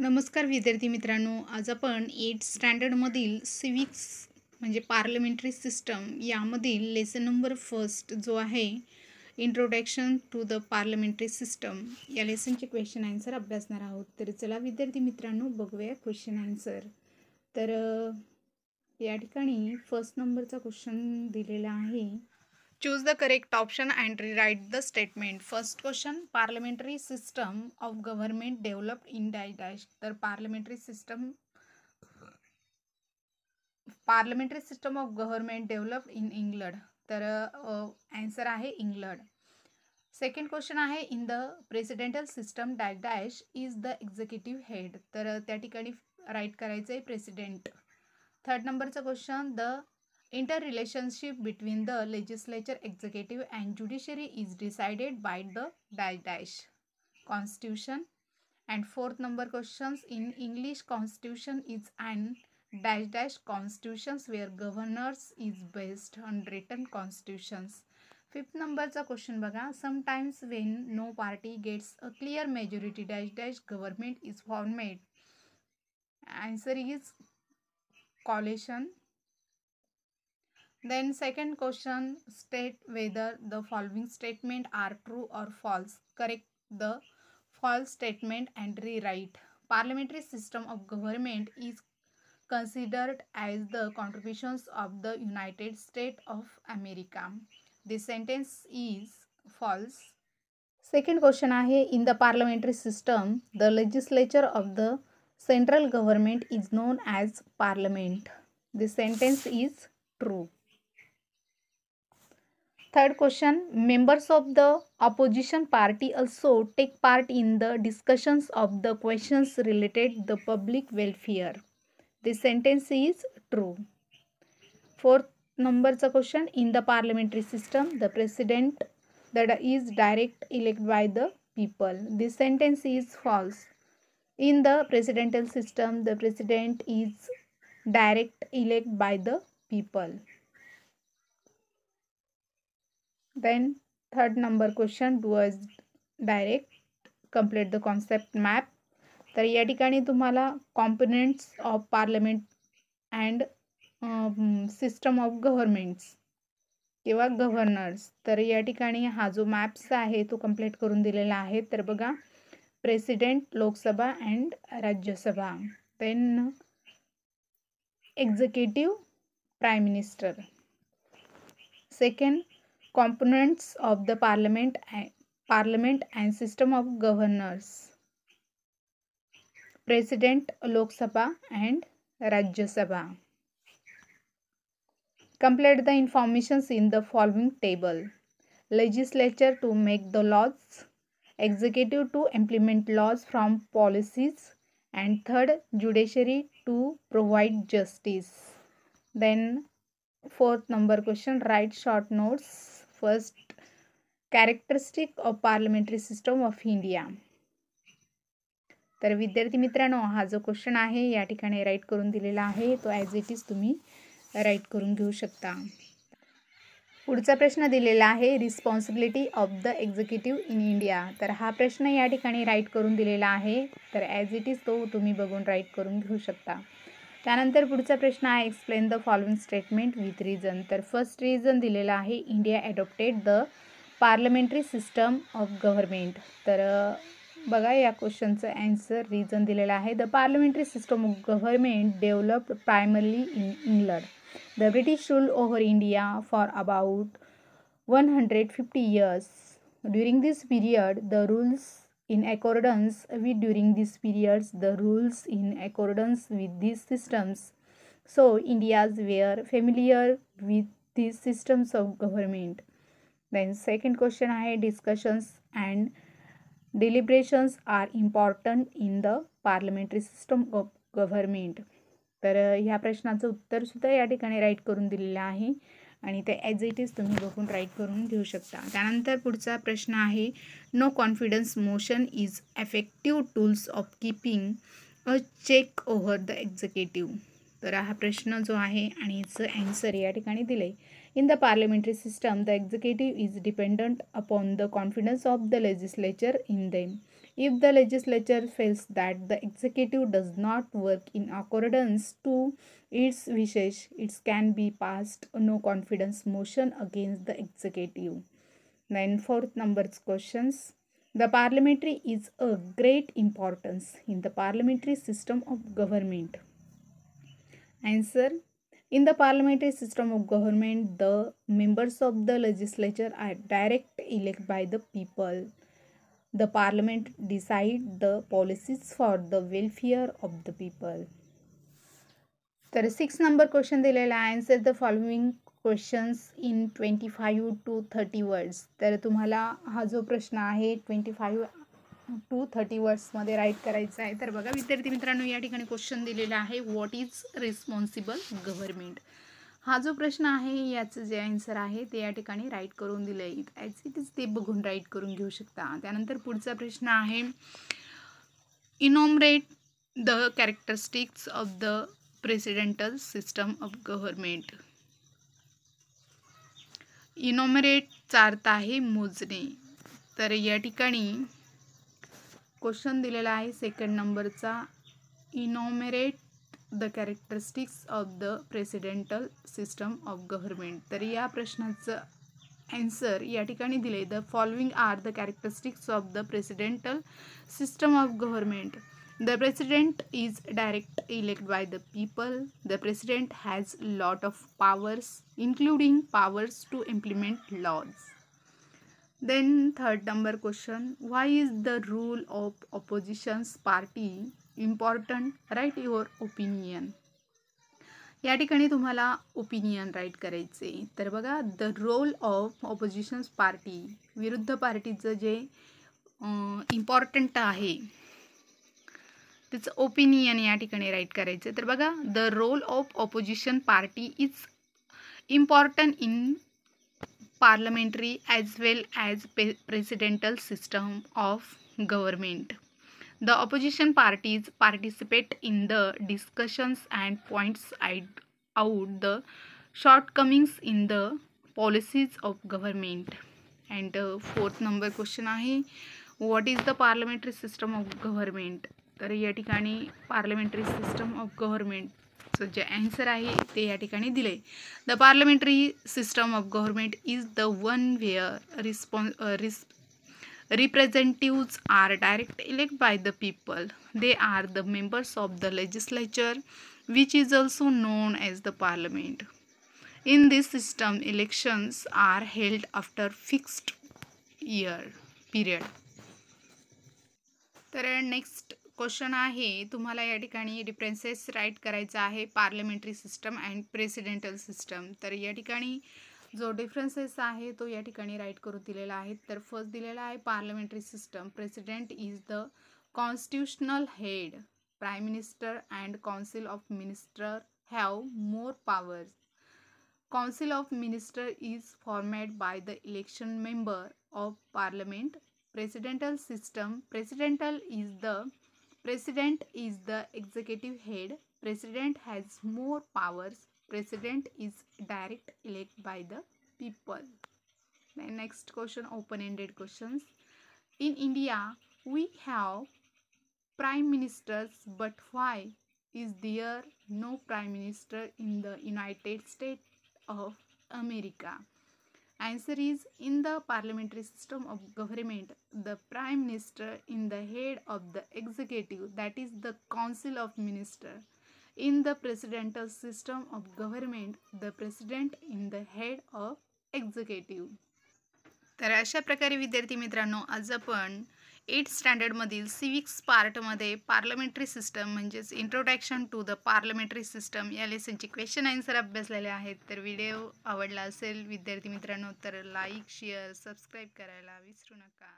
नमस्कार विद्यार्थी मित्रांनो, आज आपण 8th स्टँडर्डमधील सिविक्स म्हणजे पार्लमेंटरी सिस्टम यामधील लेसन नंबर फर्स्ट जो आहे introduction to the parliamentary system या लेसनचे क्वेश्चन आन्सर अभ्यासणार आहोत. तर चला विद्यार्थी मित्रांनो बघूया क्वेश्चन आन्सर. तर या ठिकाणी फर्स्ट नंबरचा क्वेश्चन दिलेला आहे. Choose the correct option and rewrite the statement. First question, parliamentary system of government developed in dash. तर parliamentary system of government developed in England. तर answer आहे इंग्लंड. सेकंड क्वेश्चन आहे in the presidential system dash is the executive head. तर त्या ठिकाणी right करायचं आहे president. Third नंबरचा question, the interrelationship between the legislature, executive and judiciary is decided by the dash constitution. And fourth number questions, in English constitution is an dash constitutions where governors is based on written constitutions. Fifth numberचा question बघा, sometimes when no party gets a clear majority dash government is formed. Answer is coalition. Then second question, state whether the following statement are true or false. Correct the false statement and rewrite. Parliamentary system of government is considered as the contributions of the United States of America. This sentence is false. Second question आहे, in the parliamentary system the legislature of the central government is known as parliament. This sentence is true. Third question, members of the opposition party also take part in the discussions of the questions related to the public welfare. This sentence is true. Fourth numberचा question, in the parliamentary system the president that is direct elected by the people. This sentence is false. In the presidential system the president is direct elected by the people. Then third number question, was direct complete the concept map. तर या ठिकाणी तुम्हाला components of parliament and system of governments किंवा governor's, तर या ठिकाणी हा जो मॅप्स आहे तो कंप्लीट करून दिलेला आहे. तर बघा, president, Lok Sabha and Rajya Sabha, then executive, prime minister. Second, components of the parliament and system of governors, president, lok sabha and rajya sabha. Complete the informations in the following table. Legislature to make the laws, executive to implement laws from policies, and third, judiciary to provide justice. Then fourth number question, write short notes. First, characteristic of parliamentary system of India. तर विद्यार्थी मित्रांनो, हा जो question आहे या ठिकाणी right करून दिलेला आहे तो ॲज इट इज तुम्ही राईट करून घेऊ शकता. पुढचा प्रश्न दिलेला आहे, responsibility of the executive in India. तर हा प्रश्न या ठिकाणी राईट करून दिलेला आहे, तर ॲज इट इज तो तुम्ही बघून राईट करून घेऊ शकता. त्यानंतर पुढचा प्रश्न आहे, explain the following statement with reason. तर फर्स्ट रिझन दिलेला आहे, India adopted the parliamentary system of government. तर बघा, या क्वेश्चनचं ॲन्सर रिझन दिलेला आहे, the parliamentary system of government developed primarily in England. The British rule over India for about 150 years. During this period, the rules in accordance with these systems. So, Indians were familiar with these systems of government. Then second question आहे, discussions and deliberations are important in the parliamentary system of government. तर ह्या प्रश्नाचं उत्तर सुद्धा या ठिकाणी right करून दिलेलं आहे आणि ते ॲज इट इज तुम्ही बघून राईट करून घेऊ शकता. त्यानंतर पुढचा प्रश्न आहे, no confidence motion is effective tools of keeping a check over the executive. तर हा प्रश्न जो आहे आणि याचं ॲन्सर या ठिकाणी दिलं आहे, in the parliamentary system the executive is dependent upon the confidence of the legislature in them. If the legislature feels that the executive does not work in accordance to its wishes, it can be passed no confidence motion against the executive. Then fourth number's questions. The parliamentary is a great importance in the parliamentary system of government. Answer. In the parliamentary system of government, the members of the legislature are direct elected by the people. The parliament decide the policies for the welfare of the people. तर 6 number question दिलेला आहे. Answer the following questions in 25 to 30 words. तर तुम्हाला हा जो प्रश्न आहे 25 to 30 वर्ड्समध्ये right करायचा आहे. तर बघा विद्यार्थी मित्रांनो, या ठिकाणी क्वेश्चन दिलेला आहे, व्हॉट इज रिस्पॉन्सिबल गव्हर्नमेंट. हा जो प्रश्न आहे याचं जे आन्सर आहे ते या ठिकाणी राईट करून दिलं आहे. ॲज इट इज ते बघून राईट करून घेऊ शकता. त्यानंतर पुढचा प्रश्न आहे, enumerate the characteristics of the presidential system of government. इनॉमरेटचा अर्थ आहे मोजणे. तर या ठिकाणी क्वेश्चन दिलेला आहे सेकंड नंबरचा, enumerate the characteristics of the presidential system of government. तर या प्रश्नाचं आन्सर या ठिकाणी दिले, the following are the characteristics of the presidential system of government. The president is direct elected by the people. The president has lot of powers, including powers to implement laws. Then third number question, why is the role of opposition's party important? Write your opinion. या ठिकाणी तुम्हाला opinion right करायचे. तर बघा, the role of ऑपोजिशन्स party, विरुद्ध पार्टीचं जे important आहे त्याचं ओपिनियन या ठिकाणी राईट करायचं. तर बघा, the role of opposition party is important in parliamentary as well as presidential system of government. The opposition parties participate in the discussions and points out the shortcomings in the policies of government. And fourth number question आहे, what is the parliamentary system of government. तर या ठिकाणी parliamentary system of government जे answer आहे ते या ठिकाणी दिले. The parliamentary system of government is the one where representatives are directly elected by the people. They are the members of the legislature, which is also known as the parliament. In this system, elections are held after fixed year period. तर next question आहे, तुम्हाला या ठिकाणी differences right करायचा आहे parliamentary system and presidential system. तर या ठिकाणी जो डिफरन्सेस आहे तो या ठिकाणी राईट करून दिलेला आहे. तर फर्स्ट दिलेला आहे, parliamentary system, president is the constitutional head, prime minister and council of minister have more powers. Council of minister is formed by the election member of parliament. Presidential system, president is the executive head. President has more powers. President is direct elected by the people. The next question, open-ended questions. In India, we have prime ministers, but why is there no prime minister in the United States of America? Answer is, in the parliamentary system of government, the prime minister is the head of the executive, that is the council of minister. In the presidential system of government, the president is the head of executive. तर अशा प्रकारे विद्यार्थी मित्रांनो, आज आपण 8th स्टँडर्डमधील civics पार्टमध्ये parliamentary system म्हणजेच introduction to the parliamentary system या लेसनचे क्वेश्चन आन्सर अभ्यासलेले आहेत. तर व्हिडिओ आवडला असेल विद्यार्थी मित्रांनो तर लाईक, शेअर, सबस्क्राईब करायला विसरू नका.